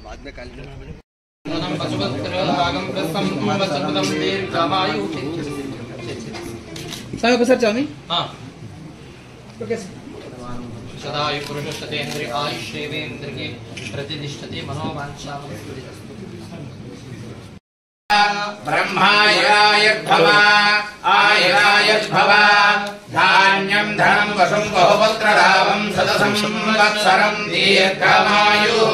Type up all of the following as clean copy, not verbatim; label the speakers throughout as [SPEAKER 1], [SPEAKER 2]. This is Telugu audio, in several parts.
[SPEAKER 1] बाद में काली
[SPEAKER 2] सदायु पुरुषस्तेन्द्रिय आयुष्येवेन्द्रिये प्रतिष्ठते मनोवांछा
[SPEAKER 3] ब्रह्मायरायद्भवा आयरायद्भवा धान्यं धनं वशं बहुपुत्रलाभं शतसंवत्सरं दीर्घमायुः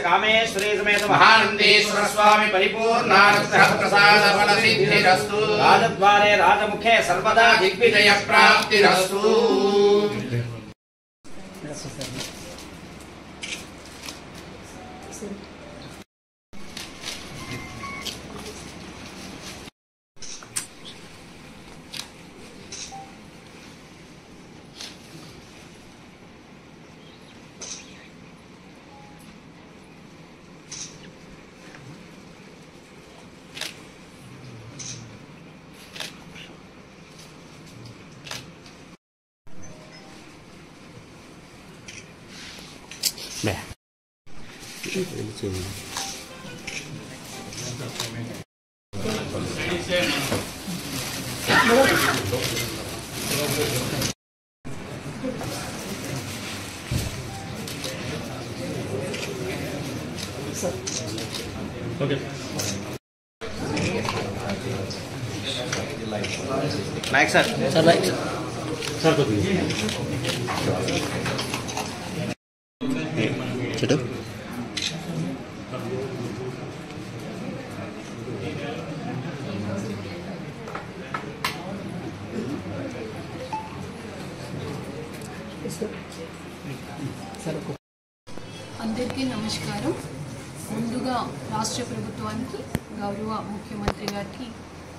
[SPEAKER 3] कामे श्री समेत महानंदेश्वर स्वामी परिपूर्णानुग्रह प्रसाद फल सिद्धिरस्तु राजद्वारे राजमुखे सर्वदा दिग्विजय प्राप्तिरस्तु।
[SPEAKER 1] नायक सर लाइक सर को चलो
[SPEAKER 4] అందరికీ నమస్కారం। ముందుగా రాష్ట్ర ప్రభుత్వానికి గౌరవ ముఖ్యమంత్రి గారికి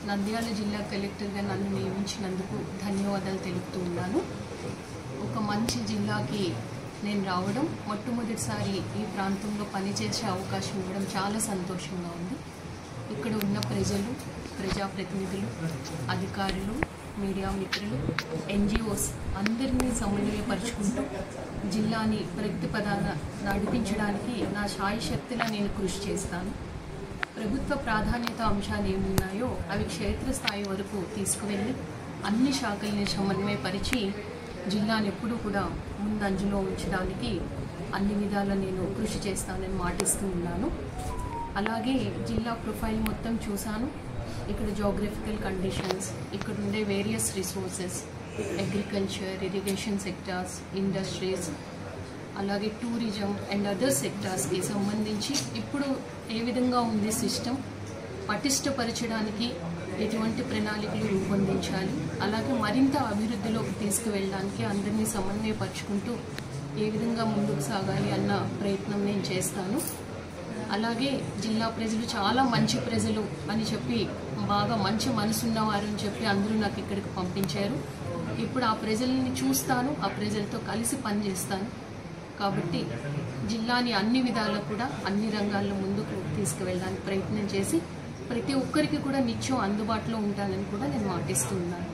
[SPEAKER 4] నంద్యాల జిల్లా కలెక్టర్గా నన్ను నియమించినందుకు ధన్యవాదాలు తెలుపుతూ ఉన్నాను। ఒక మంచి జిల్లాకి నేను రావడం, మొట్టమొదటిసారి ఈ ప్రాంతంలో పనిచేసే అవకాశం ఇవ్వడం చాలా సంతోషంగా ఉంది। ఇక్కడ ఉన్న ప్రజలు, ప్రజాప్రతినిధులు, అధికారులు, మీడియా మిత్రులు, ఎన్జిఓస్ అందరినీ సమన్వయపరుచుకుంటూ జిల్లాని ప్రగతి పదాన నడిపించడానికి నా శాయశక్తిలా నేను కృషి చేస్తాను। ప్రభుత్వ ప్రాధాన్యత అంశాలు ఏమున్నాయో అవి క్షేత్రస్థాయి వరకు తీసుకువెళ్ళి అన్ని శాఖల్ని సమన్వయపరిచి జిల్లాను ఎప్పుడూ కూడా ముందంజలో ఉంచడానికి అన్ని విధాలా నేను కృషి చేస్తానని మాటిస్తూ ఉన్నాను। అలాగే జిల్లా ప్రొఫైల్ మొత్తం చూశాను। ఇక్కడ జోగ్రఫికల్ కండిషన్స్, ఇక్కడ ఉండే various resources, agriculture, irrigation sectors, industries, అలాగే టూరిజం అండ్ అదర్ సెక్టార్స్కి సంబంధించి ఇప్పుడు ఏ విధంగా ఉంది సిస్టమ్, పటిష్టపరచడానికి ఎటువంటి ప్రణాళికలు రూపొందించాలి, అలాగే మరింత అభివృద్ధిలోకి తీసుకువెళ్ళడానికి అందరినీ సమన్వయపరుచుకుంటూ ఏ విధంగా ముందుకు సాగాలి అన్న ప్రయత్నం నేను చేస్తాను। అలాగే జిల్లా ప్రజలు చాలా మంచి ప్రజలు అని చెప్పి, బాగా మంచి మనసున్నవారు అని చెప్పి అందరూ నాకు ఇక్కడికి పంపించారు। ఇప్పుడు ఆ ప్రజల్ని చూస్తాను, ఆ ప్రజలతో కలిసి పనిచేస్తాను। కాబట్టి జిల్లాని అన్ని విధాలా కూడా అన్ని రంగాల్లో ముందుకు తీసుకువెళ్ళడానికి ప్రయత్నం చేసి ప్రతి ఒక్కరికి కూడా నిత్యం అందుబాటులో ఉంటానని కూడా నేను మాటిస్తున్నాను।